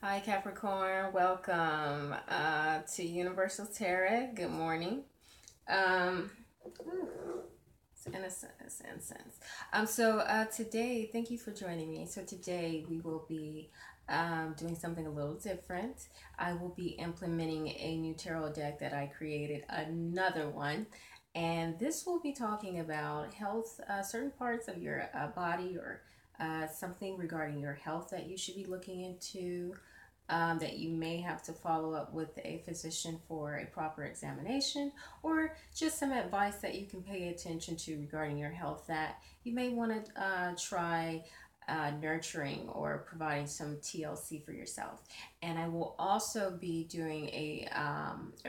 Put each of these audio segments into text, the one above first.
Hi, Capricorn. Welcome to Universal Tarot. Good morning. Um, it's innocent, it's incense. Today, thank you for joining me. So today we will be doing something a little different. I will be implementing a new tarot deck that I created, another one. And this will be talking about health, certain parts of your body or something regarding your health that you should be looking into, that you may have to follow up with a physician for a proper examination, or just some advice that you can pay attention to regarding your health that you may want to try nurturing or providing some TLC for yourself. And I will also be doing a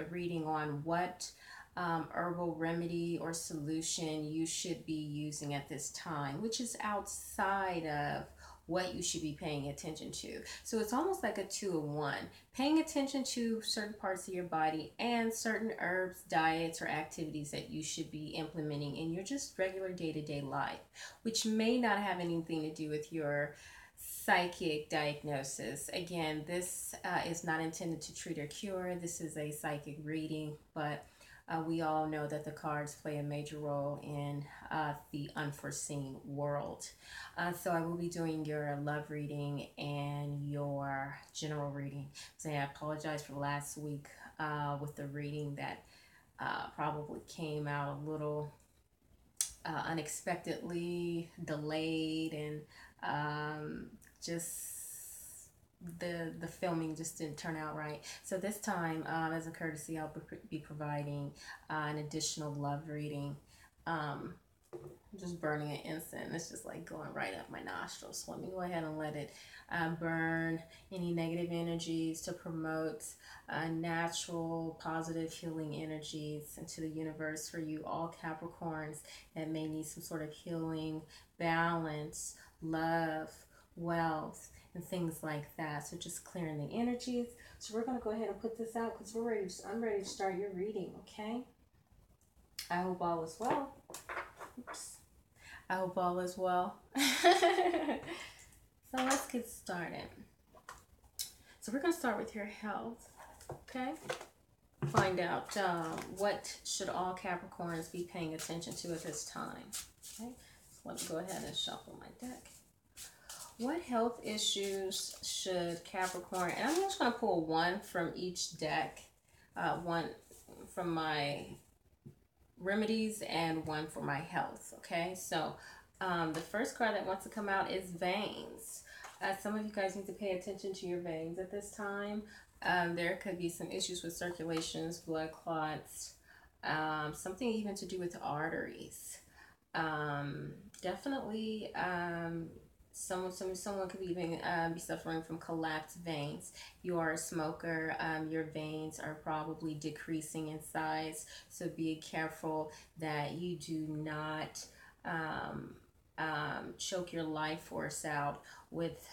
reading on what herbal remedy or solution you should be using at this time, which is outside of what you should be paying attention to. So it's almost like a two-in-one. Paying attention to certain parts of your body and certain herbs, diets, or activities that you should be implementing in your just regular day-to-day life, which may not have anything to do with your psychic diagnosis. Again, this is not intended to treat or cure. This is a psychic reading, but we all know that the cards play a major role in the unforeseen world. So I will be doing your love reading and your general reading. So I apologize for last week with the reading that probably came out a little unexpectedly delayed, and just the filming just didn't turn out right. So this time, as a courtesy, I'll be providing an additional love reading. Um, just burning an incense. It's just like going right up my nostrils. So let me go ahead and let it burn any negative energies to promote natural, positive, healing energies into the universe for you, all Capricorns that may need some sort of healing, balance, love, wealth, and things like that. So just clearing the energies. So we're going to go ahead and put this out because I'm ready to start your reading, okay? I hope all is well. Oops. I hope all is well. So let's get started. So we're going to start with your health, okay? Find out what should all Capricorns be paying attention to at this time, okay? So let me go ahead and shuffle my deck. What health issues should Capricorn, and I'm just going to pull one from each deck, one from my remedies and one for my health, okay? So the first card that wants to come out is veins. Some of you guys need to pay attention to your veins at this time. There could be some issues with circulations, blood clots, something even to do with arteries. Definitely someone could even be suffering from collapsed veins. You are a smoker, your veins are probably decreasing in size, so be careful that you do not choke your life force out with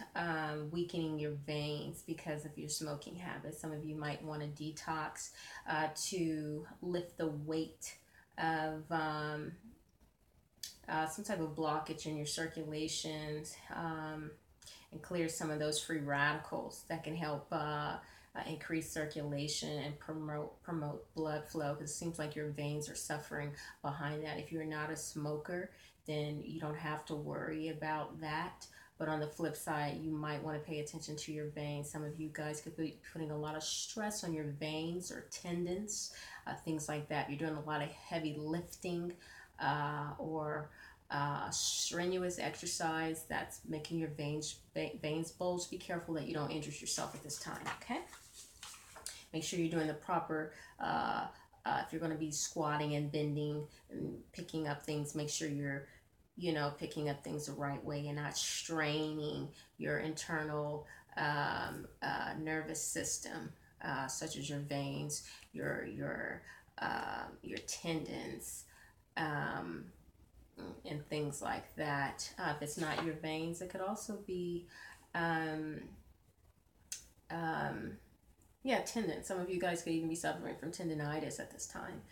weakening your veins because of your smoking habits. Some of you might want to detox to lift the weight of some type of blockage in your circulations, and clear some of those free radicals that can help increase circulation and promote blood flow, because it seems like your veins are suffering behind that. If you're not a smoker, then you don't have to worry about that. But on the flip side, you might want to pay attention to your veins. Some of you guys could be putting a lot of stress on your veins or tendons, things like that. You're doing a lot of heavy lifting or strenuous exercise that's making your veins bulge. Be careful that you don't injure yourself at this time, okay? Make sure you're doing the proper, if you're going to be squatting and bending and picking up things, make sure you're, picking up things the right way and not straining your internal nervous system, such as your veins, your tendons, and things like that. If it's not your veins, it could also be tendons. Some of you guys could even be suffering from tendonitis at this time.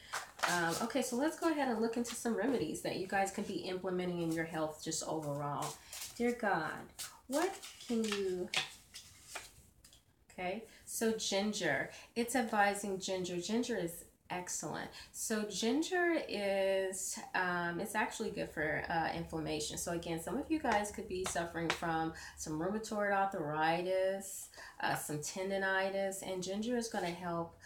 Okay, so let's go ahead and look into some remedies that you guys can be implementing in your health just overall. Dear God, what can you Okay, so ginger, it's advising ginger. Ginger is excellent. So ginger is, it's actually good for inflammation. So again, some of you guys could be suffering from some rheumatoid arthritis, some tendonitis, and ginger is going to help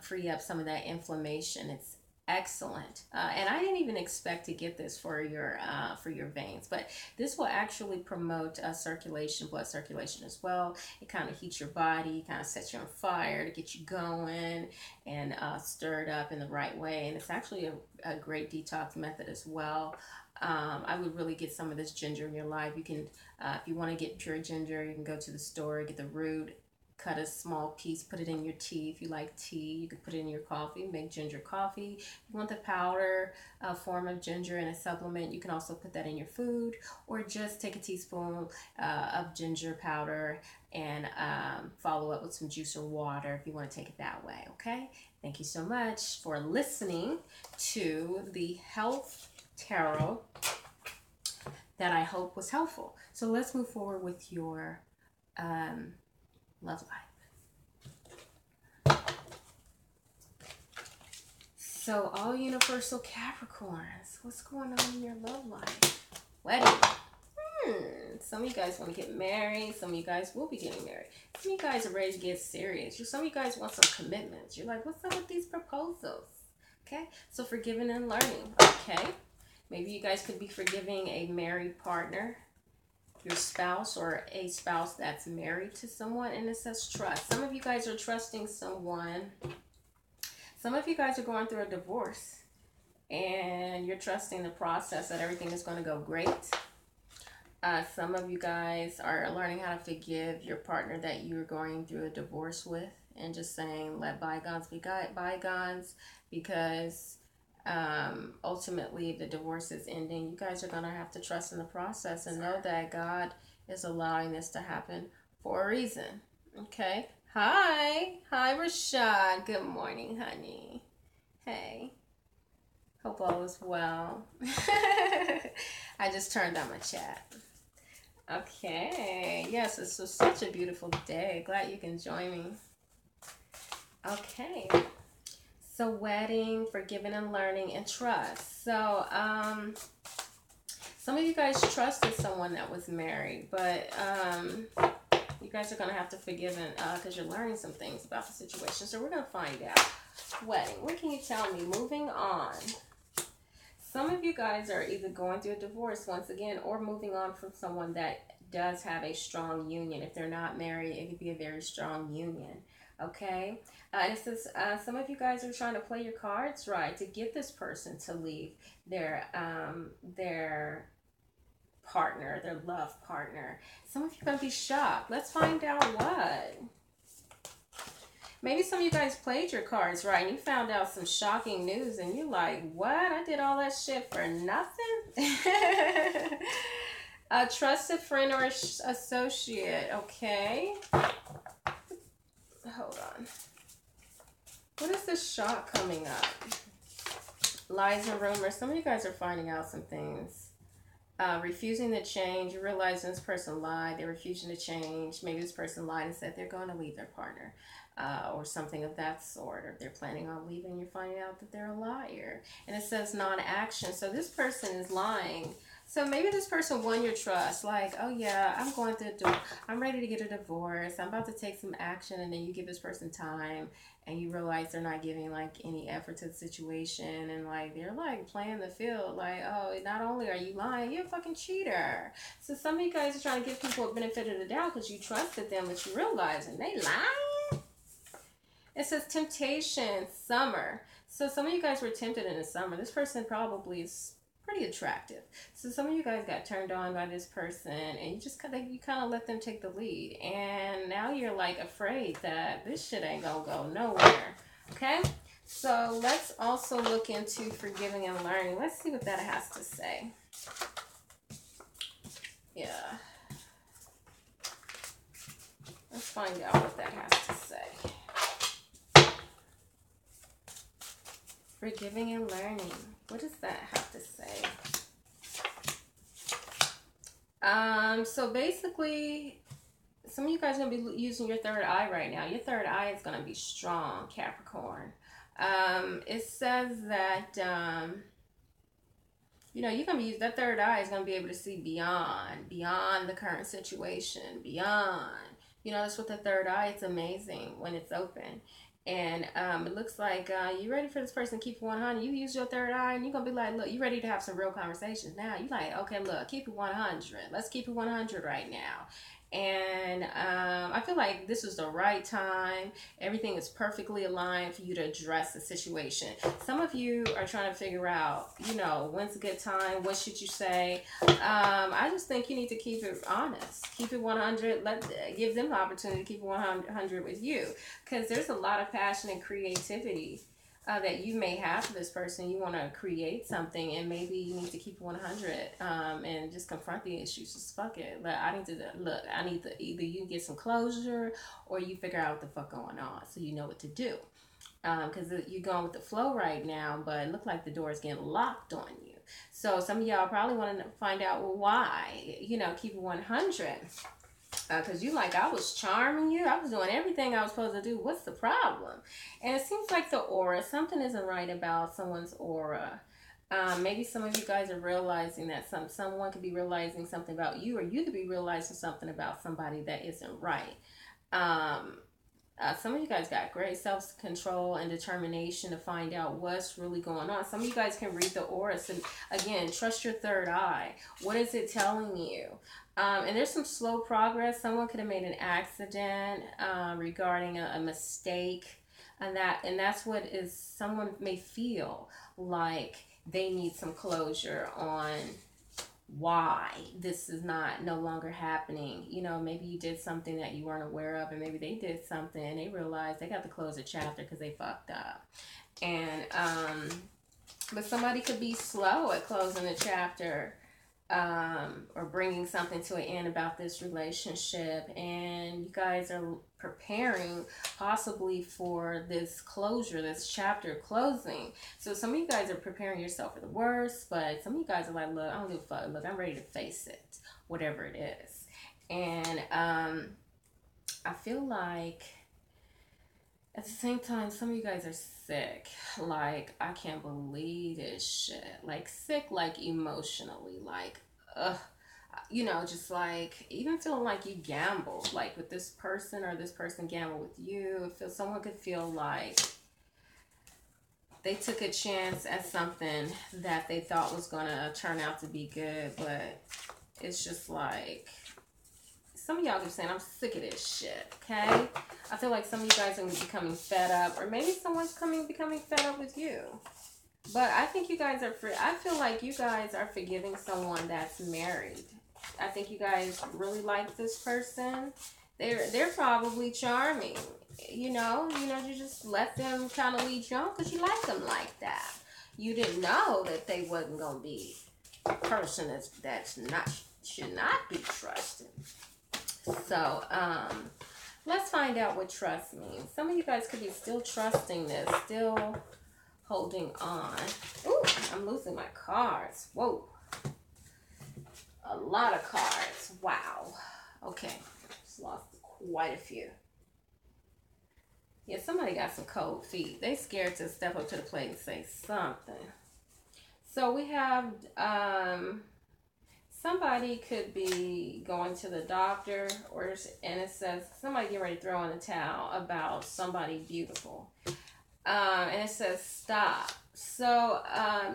free up some of that inflammation. It's excellent, and I didn't even expect to get this for your veins, but this will actually promote circulation, blood circulation as well. It kind of heats your body, kind of sets you on fire to get you going and stir it up in the right way. And it's actually a great detox method as well. I would really get some of this ginger in your life. You can, if you want to get pure ginger, you can go to the store, get the root, cut a small piece, put it in your tea. If you like tea, you could put it in your coffee, make ginger coffee. If you want the powder form of ginger in a supplement, you can also put that in your food, or just take a teaspoon of ginger powder and follow up with some juice or water if you want to take it that way, okay? Thank you so much for listening to the Health Tarot that I hope was helpful. So let's move forward with your love life. So all universal Capricorns, what's going on in your love life? Wedding. Some of you guys want to get married. Some of you guys will be getting married. Some of you guys are ready to get serious. Some of you guys want some commitments. You're like, what's up with these proposals? Okay, so forgiving and learning. Okay, maybe you guys could be forgiving a married partner, your spouse, or a spouse that's married to someone, and it says trust. Some of you guys are trusting someone. Some of you guys are going through a divorce and you're trusting the process that everything is going to go great. Some of you guys are learning how to forgive your partner that you're going through a divorce with, and just saying let bygones be bygones, because ultimately, if the divorce is ending, you guys are going to have to trust in the process and know that God is allowing this to happen for a reason. Okay. Hi, Rashad. Good morning, honey. Hey, hope all is well. I just turned on my chat. Okay, yes, this was such a beautiful day. Glad you can join me. Okay. So wedding, forgiving and learning, and trust. So some of you guys trusted someone that was married, but you guys are going to have to forgive, and because you're learning some things about the situation. So we're going to find out. Wedding, what can you tell me? Moving on. Some of you guys are either going through a divorce once again, or moving on from someone that does have a strong union. If they're not married, it could be a very strong union. Okay, it says some of you guys are trying to play your cards right to get this person to leave their partner, their love partner. Some of you are going to be shocked. Let's find out what. Maybe some of you guys played your cards right and you found out some shocking news and you're like, what? I did all that shit for nothing? A trusted friend or associate. Okay. Hold on. What is this shock coming up? Lies and rumors. Some of you guys are finding out some things. Refusing to change. You realize this person lied. They're refusing to change. Maybe this person lied and said they're going to leave their partner. Or something of that sort. Or if they're planning on leaving, you're finding out that they're a liar. And it says non-action. So this person is lying. So maybe this person won your trust. Like, oh yeah, I'm ready to get a divorce. I'm about to take some action. And then you give this person time. And you realize they're not giving like any effort to the situation, and like they're like playing the field, like, oh, not only are you lying, you're a fucking cheater. So some of you guys are trying to give people a benefit of the doubt because you trusted them, but you realize and they lying. It says temptation, summer. So some of you guys were tempted in the summer. This person probably is pretty attractive. So some of you guys got turned on by this person, and you kind of let them take the lead. And now you're like afraid that this shit ain't gonna go nowhere. Okay? So let's also look into forgiving and learning. Let's see what that has to say. Yeah. Let's find out what that has to say. Forgiving and learning. What does that have to say? So basically, Some of you guys are going to be using your third eye right now. Your third eye is going to be strong, Capricorn. It says that, you're going to use that third eye is going to be able to see beyond the current situation, beyond. That's what the third eye, it's amazing when it's open. And it looks like you ready for this person to keep it 100. You use your third eye and you're going to be like, look, you ready to have some real conversations now. You're like, okay, look, keep it 100. Let's keep it 100 right now. And I feel like this is the right time. Everything is perfectly aligned for you to address the situation. Some of you are trying to figure out, when's a good time? What should you say? I just think you need to keep it honest. Keep it 100. Give them the opportunity to keep it 100 with you. Because there's a lot of passion and creativity that you may have for this person. You want to create something, and maybe you need to keep 100 and just confront the issues. Just fuck it. I need to either you get some closure or you figure out what the fuck going on so you know what to do. Because you're going with the flow right now, but it looks like the door is getting locked on you. So some of y'all probably want to find out, well, why. Keep it 100. Because I was charming you. I was doing everything I was supposed to do. What's the problem? And it seems like the aura, something isn't right about someone's aura. Maybe some of you guys are realizing that someone could be realizing something about you, or you could be realizing something about somebody that isn't right. Some of you guys got great self-control and determination to find out what's really going on. Some of you guys can read the aura. So again, trust your third eye. What is it telling you? And there's some slow progress. Someone could have made an accident regarding a mistake, and that's what is. Someone may feel like they need some closure on why this is no longer happening. Maybe you did something that you weren't aware of, and maybe they did something and they realized they got to close a chapter because they fucked up. And but somebody could be slow at closing a chapter, or bringing something to an end about this relationship, and you guys are preparing possibly for this closure, this chapter closing. So some of you guys are preparing yourself for the worst, but some of you guys are like, look, I don't give a fuck. Look, I'm ready to face it, whatever it is. And I feel like at the same time, some of you guys are sick. I can't believe this shit. Sick, emotionally. Just even feeling like you gambled, with this person, or this person gambled with you. Someone could feel like they took a chance at something that they thought was going to turn out to be good, but it's just some of y'all keep saying, I'm sick of this shit, okay? I feel like some of you guys are becoming fed up, or maybe someone's becoming fed up with you. But I think you guys I feel like you guys are forgiving someone that's married. I think you guys really like this person. They're probably charming. You just let them kind of lead you on because you like them like that. You didn't know that they wasn't going to be a person that's should not be trusted. So, let's find out what trust means. Some of you guys could be still trusting this, still holding on. Ooh, I'm losing my cards. Whoa. A lot of cards. Wow. Okay. Just lost quite a few. Yeah, somebody got some cold feet. They scared to step up to the plate and say something. So we have somebody could be going to the doctor, and it says somebody getting ready to throw in the towel about somebody beautiful. And it says stop. So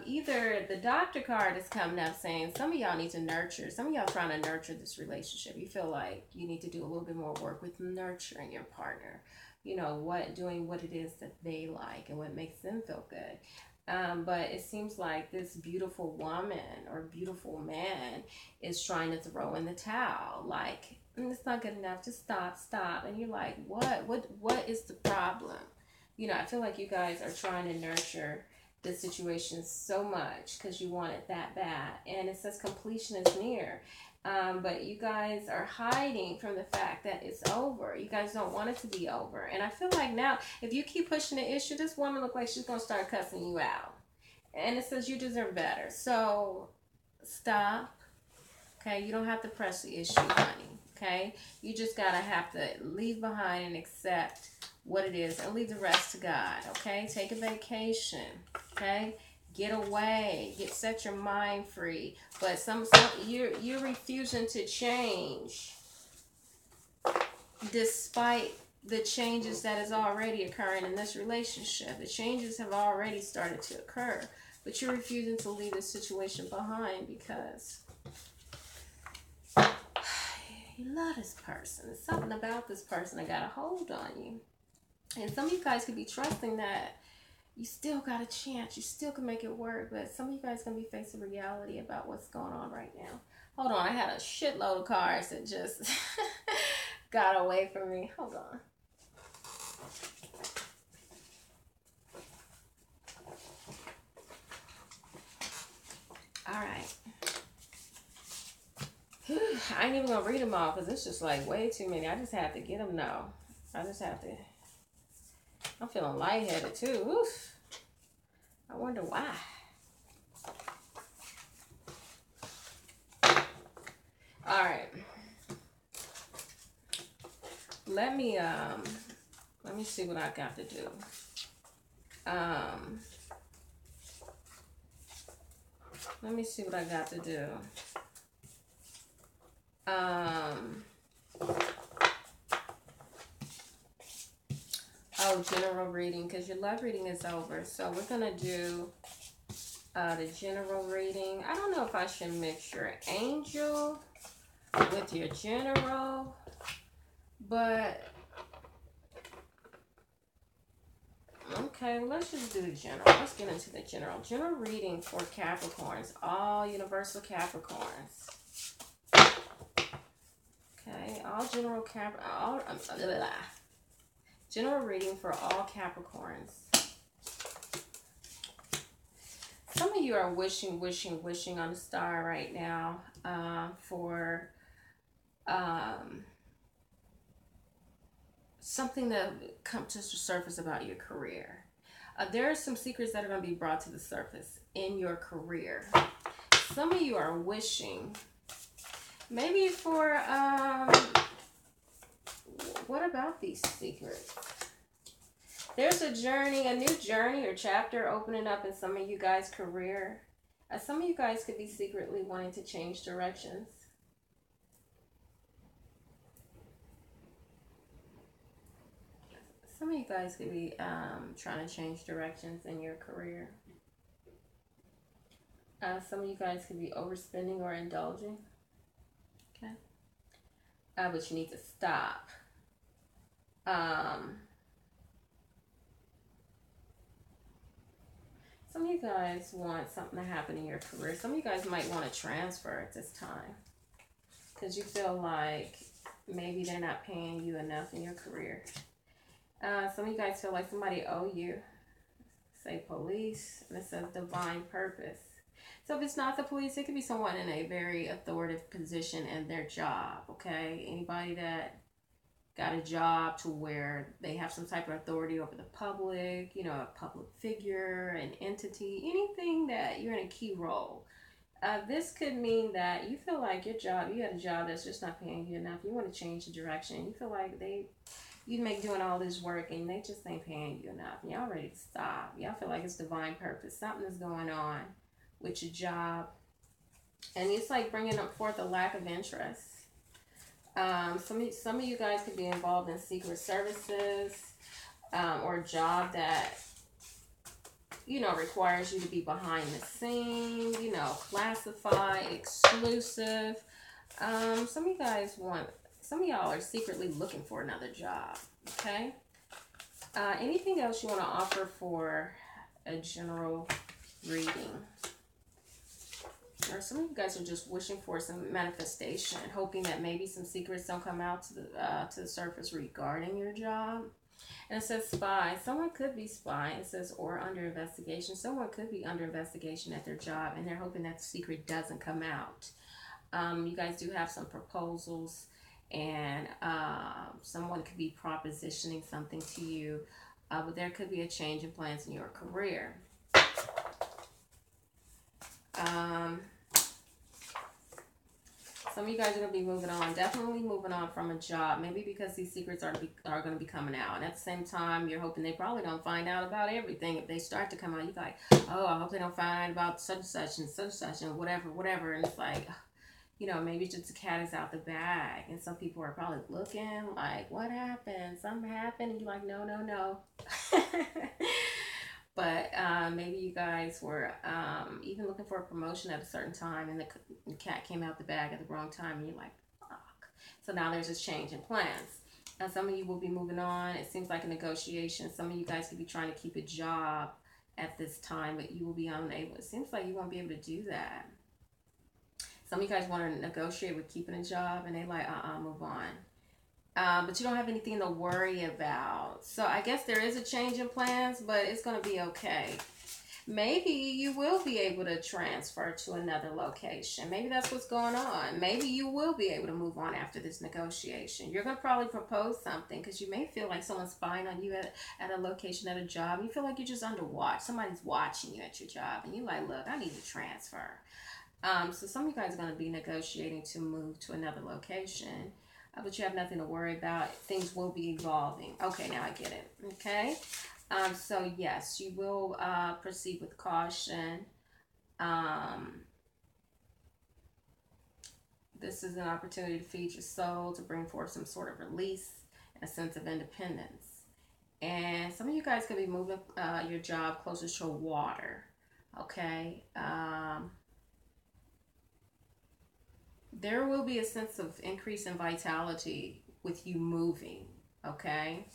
either the doctor card is coming up saying some of y'all need to nurture. Some of y'all trying to nurture this relationship. You feel like you need to do a little bit more work with nurturing your partner. Doing what it is that they like and what makes them feel good. But it seems like this beautiful woman or beautiful man is trying to throw in the towel. It's not good enough. Just stop. And you're like, what is the problem? I feel like you guys are trying to nurture this situation so much because you want it that bad. And it says completion is near. But you guys are hiding from the fact that it's over. You guys don't want it to be over. And I feel like now, if you keep pushing the issue, this woman looks like she's going to start cussing you out. And it says you deserve better. So, stop. Okay, you don't have to press the issue, honey. Okay? You just gotta have to leave behind and accept what it is and leave the rest to God. Okay? Take a vacation. Okay? Get away. Set your mind free. But some you're refusing to change despite the changes that is already occurring in this relationship. The changes have already started to occur, but you're refusing to leave the situation behind because you love this person. There's something about this person that got a hold on you. And some of you guys could be trusting that you still got a chance. You still can make it work. But some of you guys going to be facing reality about what's going on right now. Hold on. I had a shitload of cards that just got away from me. Hold on. All right. I ain't even going to read them all because it's just like way too many. I just have to get them now. I just have to. I'm feeling lightheaded too. Oof. I wonder why. All right. Let me see what I got to do. Let me see what I got to do. Oh, general reading, because your love reading is over. So we're going to do the general reading. I don't know if I should mix your angel with your general, but okay, let's just do the general. Let's get into the general. General reading for Capricorns, all universal Capricorns. Okay, all general general reading for all Capricorns. Some of you are wishing on a star right now for something to come to the surface about your career. There are some secrets that are going to be brought to the surface in your career. Some of you are wishing, maybe for, what about these secrets? There's a journey, a new journey or chapter opening up in some of you guys' career. Some of you guys could be secretly wanting to change directions. Some of you guys could be trying to change directions in your career. Some of you guys could be overspending or indulging. Okay. But you need to stop. Some of you guys want something to happen in your career. Some of you guys might want to transfer at this time because you feel like maybe they're not paying you enough in your career. Some of you guys feel like somebody owe you. Say police, and it says divine purpose. So if it's not the police, it could be someone in a very authoritative position in their job, okay? Anybody that got a job to where they have some type of authority over the public, you know, a public figure, an entity, anything that you're in a key role. This could mean that you feel like your job, you had a job that's just not paying you enough. You want to change the direction. You feel like you make doing all this work and they just ain't paying you enough. Y'all ready to stop. Y'all feel like it's divine purpose. Something is going on with your job. And it's like bringing up forth a lack of interest. Some of you guys could be involved in secret services or a job that, you know, requires you to be behind the scenes, you know, classified, exclusive. Some of y'all are secretly looking for another job, okay? Anything else you want to offer for a general reading? Or some of you guys are just wishing for some manifestation, hoping that maybe some secrets don't come out to the surface regarding your job. And it says spy. Someone could be spying. It says or under investigation. Someone could be under investigation at their job, and they're hoping that the secret doesn't come out. You guys do have some proposals, and someone could be propositioning something to you, but there could be a change in plans in your career. Some of you guys are going to be moving on. Definitely moving on from a job. Maybe because these secrets are going to be coming out. And at the same time, you're hoping they probably don't find out about everything. If they start to come out, you're like, oh, I hope they don't find out about such and whatever. And it's like, you know, maybe just the cat is out the bag. And some people are probably looking like, what happened? Something happened? And you're like, no. But maybe you guys were even looking for a promotion at a certain time, and the cat came out the bag at the wrong time, and you're like, fuck. So now there's this change in plans. Now, some of you will be moving on. It seems like a negotiation. Some of you guys could be trying to keep a job at this time, but you will be unable. It seems like you won't be able to do that. Some of you guys want to negotiate with keeping a job, and they like, move on. But you don't have anything to worry about. So I guess there is a change in plans, but it's going to be okay. Maybe you will be able to transfer to another location. Maybe that's what's going on. Maybe you will be able to move on after this negotiation. You're going to probably propose something because you may feel like someone's spying on you at a location, at a job. You feel like you're just under watch. Somebody's watching you at your job. And you're like, look, I need to transfer. So some of you guys are going to be negotiating to move to another location. But you have nothing to worry about. Things will be evolving. Okay, now I get it. Okay. So yes, you will proceed with caution. This is an opportunity to feed your soul, to bring forth some sort of release and a sense of independence. And some of you guys could be moving your job closer to water. Okay. There will be a sense of increase in vitality with you moving, okay?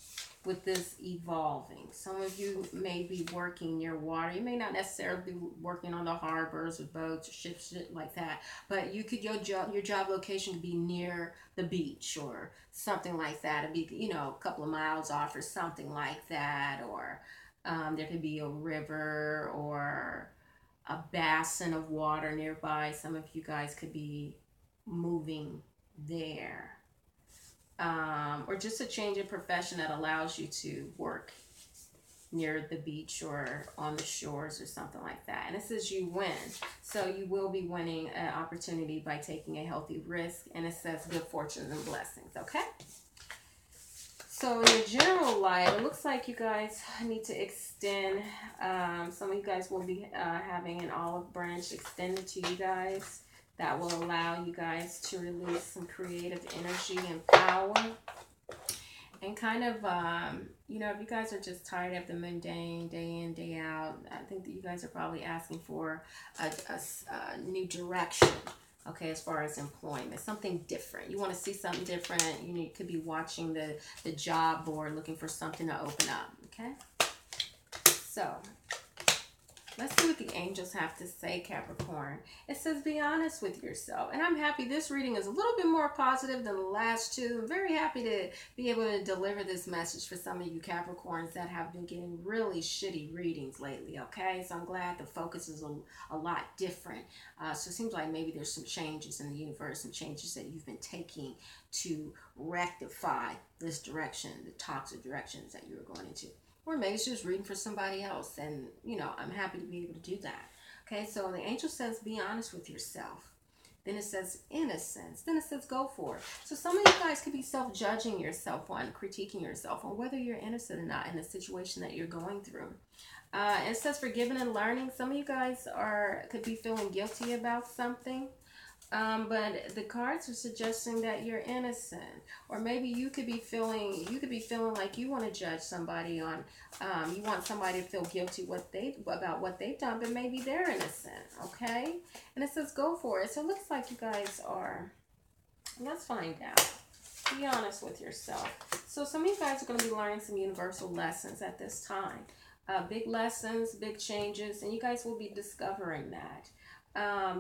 With this evolving. Some of you may be working near water. You may not necessarily be working on the harbors with boats or ships, shit like that. But you could your job location could be near the beach or something like that. It'd be, you know, a couple of miles off or something like that. Or there could be a river or a basin of water nearby. Some of you guys could be moving there, or just a change in profession that allows you to work near the beach or on the shores or something like that. And it says you win, so you will be winning an opportunity by taking a healthy risk. And it says good fortunes and blessings. Okay, so in your general life, it looks like you guys need to extend. Some of you guys will be having an olive branch extended to you guys. That will allow you guys to release some creative energy and power. And kind of, you know, if you guys are just tired of the mundane, day in, day out, I think that you guys are probably asking for a new direction, okay, as far as employment. Something different. You want to see something different. You could be watching the job board looking for something to open up, okay? So let's see what the angels have to say, Capricorn. It says, be honest with yourself. And I'm happy this reading is a little bit more positive than the last two. I'm very happy to be able to deliver this message for some of you Capricorns that have been getting really shitty readings lately, okay? So I'm glad the focus is a lot different. So it seems like maybe there's some changes in the universe, some changes that you've been taking to rectify this direction, the toxic directions that you were going into. Or maybe it's just reading for somebody else. And, you know, I'm happy to be able to do that. Okay, so the angel says, be honest with yourself. Then it says innocence. Then it says go for it. So some of you guys could be self-judging yourself on, critiquing yourself on whether you're innocent or not in the situation that you're going through. It says forgiving and learning. Some of you guys could be feeling guilty about something. But the cards are suggesting that you're innocent, or maybe you could be feeling like you want to judge somebody on, you want somebody to feel guilty about what they've done, but maybe they're innocent, okay? And it says go for it. So it looks like you guys are. Let's find out. Be honest with yourself. So some of you guys are going to be learning some universal lessons at this time. Big lessons, big changes, and you guys will be discovering that.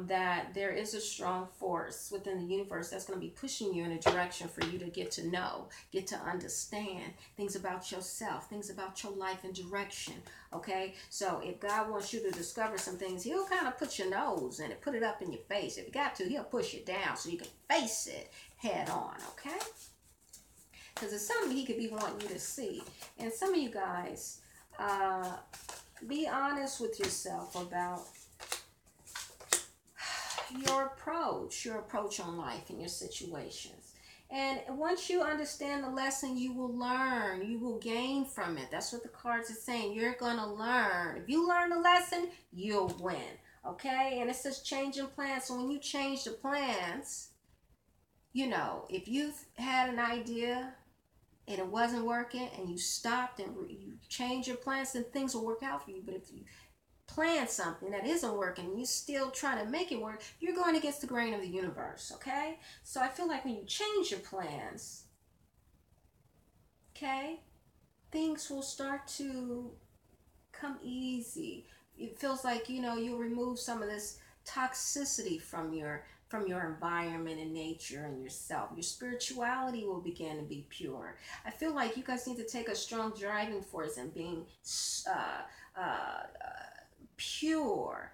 That there is a strong force within the universe that's going to be pushing you in a direction for you to get to know, get to understand things about yourself, things about your life and direction, okay? So if God wants you to discover some things, he'll kind of put your nose in it, put it up in your face. If you got to, he'll push it down so you can face it head on, okay? Because it's something he could be wanting you to see. And some of you guys, be honest with yourself about your approach on life and your situations. And once you understand the lesson, you will learn, you will gain from it. That's what the cards are saying. You're going to learn. If you learn the lesson, you'll win. Okay? And it says changing plans. So when you change the plans, you know, if you've had an idea and it wasn't working and you stopped and you change your plans, then things will work out for you. But if you plan something that isn't working and you're still trying to make it work, you're going against the grain of the universe. Okay? So I feel like when you change your plans, okay, things will start to come easy. It feels like, you know, you remove some of this toxicity from your environment and nature and yourself. Your spirituality will begin to be pure. I feel like you guys need to take a strong driving force in being pure,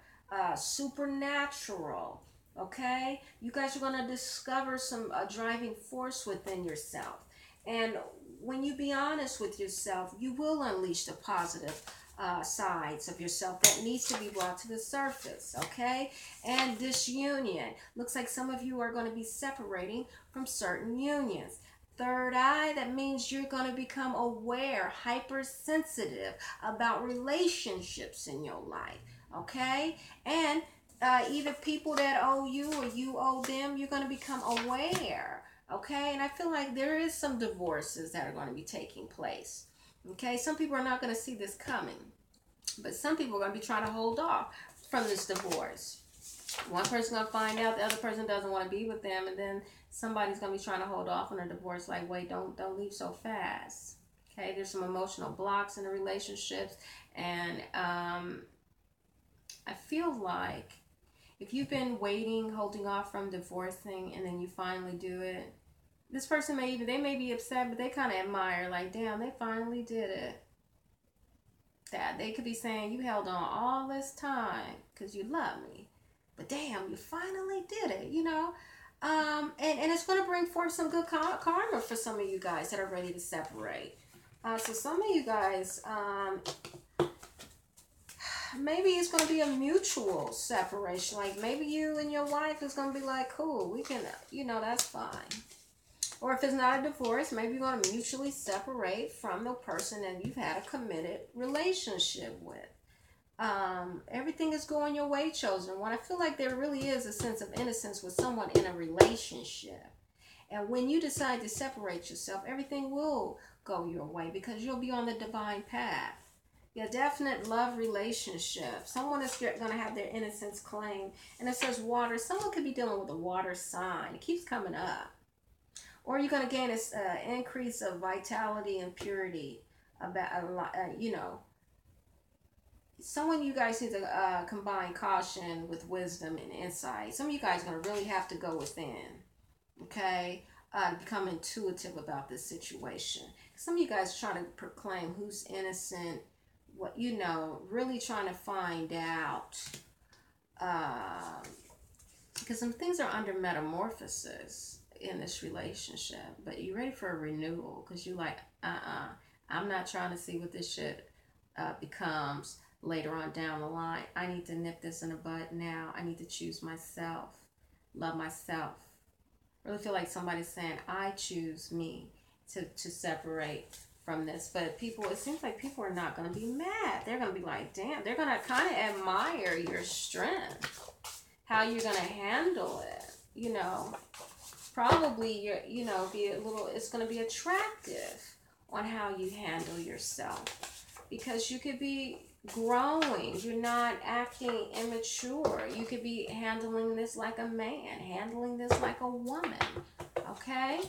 supernatural. Okay, you guys are going to discover some driving force within yourself, and when you be honest with yourself, you will unleash the positive sides of yourself that needs to be brought to the surface. Okay, and disunion looks like some of you are going to be separating from certain unions. Third eye, that means you're going to become aware, hypersensitive about relationships in your life. Okay, and either people that owe you or you owe them, you're going to become aware. Okay, and I feel like there is some divorces that are going to be taking place. Okay, some people are not going to see this coming, but some people are going to be trying to hold off from this divorce. One person's going to find out the other person doesn't want to be with them, and then somebody's going to be trying to hold off on a divorce, like, wait, don't leave so fast. Okay, there's some emotional blocks in the relationships, and I feel like if you've been waiting, holding off from divorcing, and then you finally do it, this person they may be upset, but they kind of admire, like, damn, they finally did it. That they could be saying, you held on all this time because you love me, but damn, you finally did it, you know. And it's going to bring forth some good karma for some of you guys that are ready to separate. So some of you guys, maybe it's going to be a mutual separation. Like, maybe you and your wife is going to be like, cool, we can, you know, that's fine. Or if it's not a divorce, maybe you're going to mutually separate from the person that you've had a committed relationship with. Everything is going your way, chosen one. I feel like there really is a sense of innocence with someone in a relationship. And when you decide to separate yourself, everything will go your way because you'll be on the divine path. Yeah, definite love relationship. Someone is going to have their innocence claimed. And it says water. Someone could be dealing with a water sign. It keeps coming up. Or you're going to gain an increase of vitality and purity. You know, someone you guys need to combine caution with wisdom and insight. Some of you guys are going to really have to go within. Okay? To become intuitive about this situation. Some of you guys are trying to proclaim who's innocent. What, you know, really trying to find out. Because some things are under metamorphosis in this relationship, but you're ready for a renewal because you're like, I'm not trying to see what this shit becomes later on down the line. I need to nip this in the bud now. I need to choose myself, love myself. Really feel like somebody's saying, I choose me to separate from this. But people, it seems like people are not going to be mad. They're going to be like, damn, they're going to kind of admire your strength, how you're going to handle it, you know. Probably you're, you know, be a little, it's going to be attractive on how you handle yourself because you could be growing. You're not acting immature. You could be handling this like a man, handling this like a woman. Okay?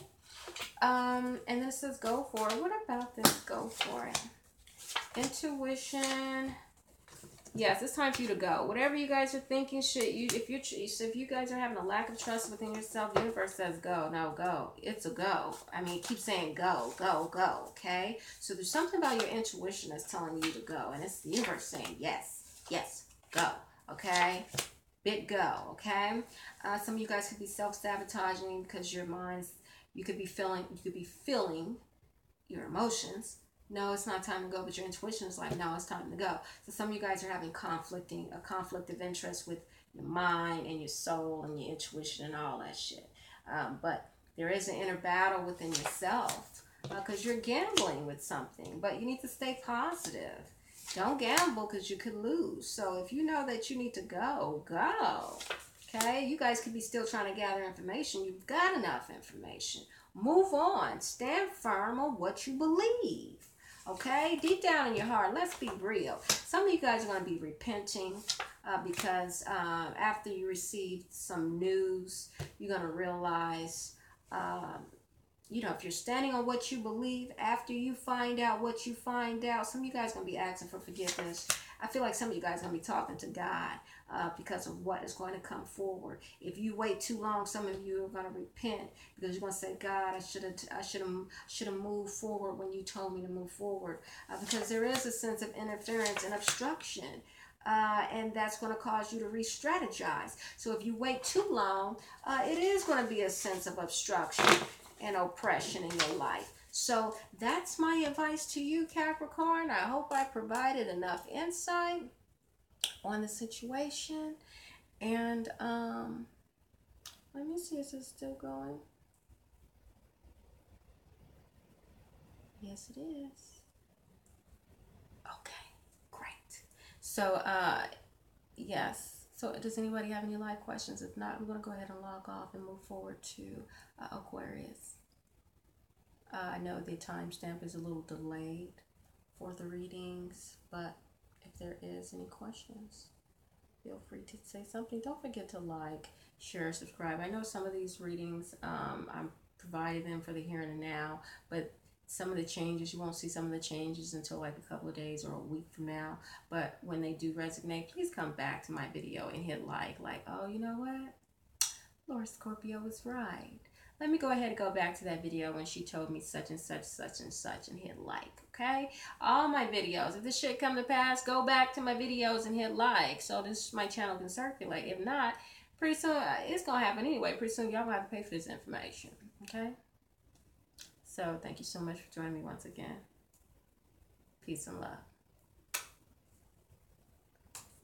And then it says go for it. What about this? Go for it. Intuition. Yes, it's time for you to go. Whatever you guys are thinking, if you guys are having a lack of trust within yourself, the universe says go. No, go. It's a go. I mean, keep saying go, go, go. Okay. So there's something about your intuition that's telling you to go, and it's the universe saying yes, yes, go. Okay. Big go. Okay. Some of you guys could be self-sabotaging because your minds. You could be feeling your emotions. No, it's not time to go, but your intuition is like, no, it's time to go. So some of you guys are having a conflict of interest with your mind and your soul and your intuition and all that shit. But there is an inner battle within yourself because you're gambling with something, but you need to stay positive. Don't gamble because you could lose. So if you know that you need to go, go. Okay? You guys could be still trying to gather information. You've got enough information. Move on. Stand firm on what you believe. Okay? Deep down in your heart, let's be real. Some of you guys are going to be repenting because after you receive some news, you're going to realize if you're standing on what you believe, after you find out what you find out, some of you guys are going to be asking for forgiveness. I feel like some of you guys are going to be talking to God because of what is going to come forward. If you wait too long, some of you are going to repent because you're going to say, God, I should have moved forward when you told me to move forward. Because there is a sense of interference and obstruction. And that's going to cause you to re-strategize. So if you wait too long, it is going to be a sense of obstruction and oppression in your life. So that's my advice to you, Capricorn. I hope I provided enough insight on the situation. And let me see, is it still going? Yes, it is. Okay, great. So yes. So does anybody have any live questions? If not, I'm going to go ahead and log off and move forward to Aquarius. I know the timestamp is a little delayed for the readings, but if there is any questions, feel free to say something. Don't forget to like, share, subscribe. I know some of these readings, I'm providing them for the here and now, but some of the changes, you won't see some of the changes until like a couple of days or a week from now. But when they do resonate, please come back to my video and hit like, oh, you know what? Lord Scorpio was right. Let me go ahead and go back to that video when she told me such and such, such and such, and hit like, okay? All my videos, if this shit come to pass, go back to my videos and hit like so my channel can circulate. If not, pretty soon, it's going to happen anyway. Pretty soon, y'all going to have to pay for this information, okay? So thank you so much for joining me once again. Peace and love.